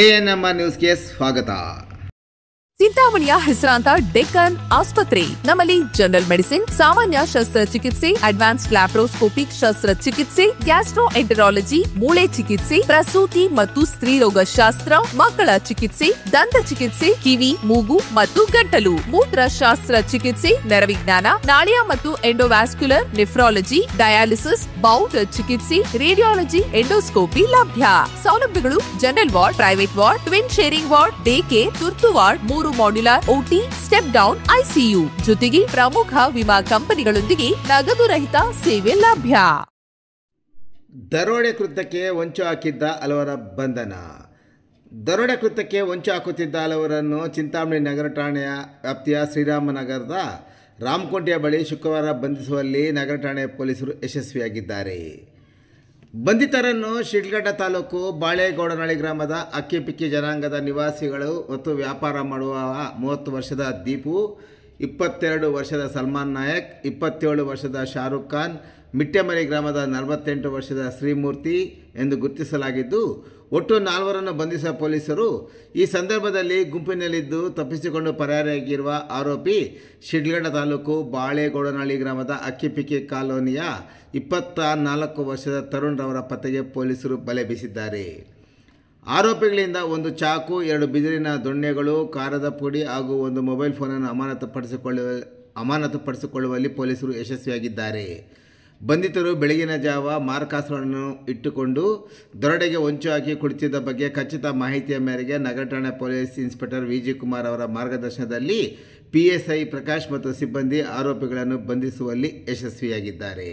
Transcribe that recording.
ANMR ನ್ಯೂಸ್ಗೆ ಸ್ವಾಗತ. ಚಿಂತಾಮಣಿಯ ಹೆಸರಾಂತ ಡೆಕ್ಕನ್ ಆಸ್ಪತ್ರೆ. ನಮ್ಮಲ್ಲಿ ಜನರಲ್ ಮೆಡಿಸಿನ್, ಸಾಮಾನ್ಯ ಶಸ್ತ್ರಚಿಕಿತ್ಸೆ, ಅಡ್ವಾನ್ಸ್ಡ್ ಲ್ಯಾಪ್ರೋಸ್ಕೋಪಿಕ್ ಶಸ್ತ್ರಚಿಕಿತ್ಸೆ, ಗ್ಯಾಸ್ಟ್ರೋಎಂಟರಾಲಜಿ, ಮೂಳೆ ಚಿಕಿತ್ಸೆ, ಪ್ರಸೂತಿ ಮತ್ತು ಸ್ತ್ರೀರೋಗ ಶಾಸ್ತ್ರ, ಮಕ್ಕಳ ಚಿಕಿತ್ಸೆ, ದಂತ ಚಿಕಿತ್ಸೆ, ಕಿವಿ, ಮೂಗು ಮತ್ತು ಗಂಟಲು, ಮೂತ್ರಶಾಸ್ತ್ರ ಚಿಕಿತ್ಸೆ, ನರವಿಜ್ಞಾನ, ನಾಳಿಯ ಮತ್ತು ಎಂಡೋವ್ಯಾಸ್ಕ್ಯುಲರ್, ನೆಫ್ರಾಲಜಿ, ಡಯಾಲಿಸಿಸ್, ಬೌಲ್ ಚಿಕಿತ್ಸೆ, ರೇಡಿಯಾಲಜಿ, ಎಂಡೋಸ್ಕೋಪಿ ಲಭ್ಯ. ಸೌಲಭ್ಯಗಳು: general ward, private ward, twin sharing ward, day care, ತುರ್ತು ward, 3 modular OT, step down ICU, ಜೊತೆಗೆ ಪ್ರಮುಖ ವಿಮಾ ಕಂಪನಿಗಳೊಂದಿಗೆ ನಗದು ರಹಿತ ಸೇವೆ ಲಭ್ಯ. ದರೋಡೆ ಕೃತ್ಯಕ್ಕೆ ಹೊಂಚು ಹಾಕಿದ್ದ ಹಲವರ ಬಂಧನ. ದರೋಡೆ ಕೃತ್ಯಕ್ಕೆ ಹೊಂಚು ಹಾಕುತ್ತಿದ್ದ ಹಲವರನ್ನು ಚಿಂತಾಮಣಿ ನಗರ ಠಾಣೆಯ ವ್ಯಾಪ್ತಿಯ ಶ್ರೀರಾಮನಗರದ ರಾಮಕುಂಟೆಯ ಬಳಿ ಶುಕ್ರವಾರ ಬಂಧಿಸುವಲ್ಲಿ ನಗರ ಠಾಣೆ ಪೊಲೀಸರು ಯಶಸ್ವಿಯಾಗಿದ್ದಾರೆ. ಬಂಧಿತರನ್ನು ಶಿಡ್ಲಘಟ್ಟ ತಾಲೂಕು ಬಾಳೇಗೌಡನಹಳ್ಳಿ ಗ್ರಾಮದ ಅಕ್ಕಿಪಿಕ್ಕಿ ಜನಾಂಗದ ನಿವಾಸಿಗಳು ಮತ್ತು ವ್ಯಾಪಾರ ಮಾಡುವ 30 ವರ್ಷದ ದೀಪು, 22 ವರ್ಷದ ಸಲ್ಮಾನ್ ನಾಯಕ್, 27 ವರ್ಷದ ಶಾರುಖ್ ಖಾನ್, ಮಿಟ್ಟೆಮರಿ ಗ್ರಾಮದ 48 ವರ್ಷದ ಶ್ರೀಮೂರ್ತಿ ಎಂದು ಗುರುತಿಸಲಾಗಿದ್ದು, ಒಟ್ಟು 4ರನ್ನು ಬಂಧಿಸಿದ ಪೊಲೀಸರು ಈ ಸಂದರ್ಭದಲ್ಲಿ ಗುಂಪಿನಲ್ಲಿದ್ದು ತಪ್ಪಿಸಿಕೊಂಡು ಪರಾರಿಯಾಗಿರುವ ಆರೋಪಿ ಶಿಡ್ಲಘಟ್ಟ ತಾಲೂಕು ಬಾಳೇಗೌಡನಹಳ್ಳಿ ಗ್ರಾಮದ ಅಕ್ಕಿಪಿಕ್ಕಿ ಕಾಲೋನಿಯ 24 ವರ್ಷದ ತರುಣ್ ರವರ ಪತ್ತೆಗೆ ಪೊಲೀಸರು ಬಲೆ ಬೀಸಿದ್ದಾರೆ. ಆರೋಪಿಗಳಿಂದ 1 ಚಾಕು, 2 ಬಿದಿರಿನ ದೊಣ್ಣೆಗಳು, ಖಾರದ ಪುಡಿ ಹಾಗೂ 1 ಮೊಬೈಲ್ ಫೋನನ್ನು ಅಮಾನತುಪಡಿಸಿಕೊಳ್ಳುವಲ್ಲಿ ಪೊಲೀಸರು ಯಶಸ್ವಿಯಾಗಿದ್ದಾರೆ. ಬಂಧಿತರು ಬೆಳಗಿನ ಜಾವ ಮಾರಕಾಸ್ತ್ರವನ್ನು ಇಟ್ಟುಕೊಂಡು ದರೋಡೆಗೆ ಹೊಂಚು ಹಾಕಿ ಕುಳಿತಿದ್ದ ಬಗ್ಗೆ ಖಚಿತ ಮಾಹಿತಿಯ ಮೇರೆಗೆ ನಗರ ಠಾಣೆ ಪೊಲೀಸ್ ಇನ್ಸ್ಪೆಕ್ಟರ್ ವಿಜಿ ಕುಮಾರ್ ಅವರ ಮಾರ್ಗದರ್ಶನದಲ್ಲಿ ಪಿಎಸ್ಐ ಪ್ರಕಾಶ್ ಮತ್ತು ಸಿಬ್ಬಂದಿ ಆರೋಪಿಗಳನ್ನು ಬಂಧಿಸುವಲ್ಲಿ ಯಶಸ್ವಿಯಾಗಿದ್ದಾರೆ.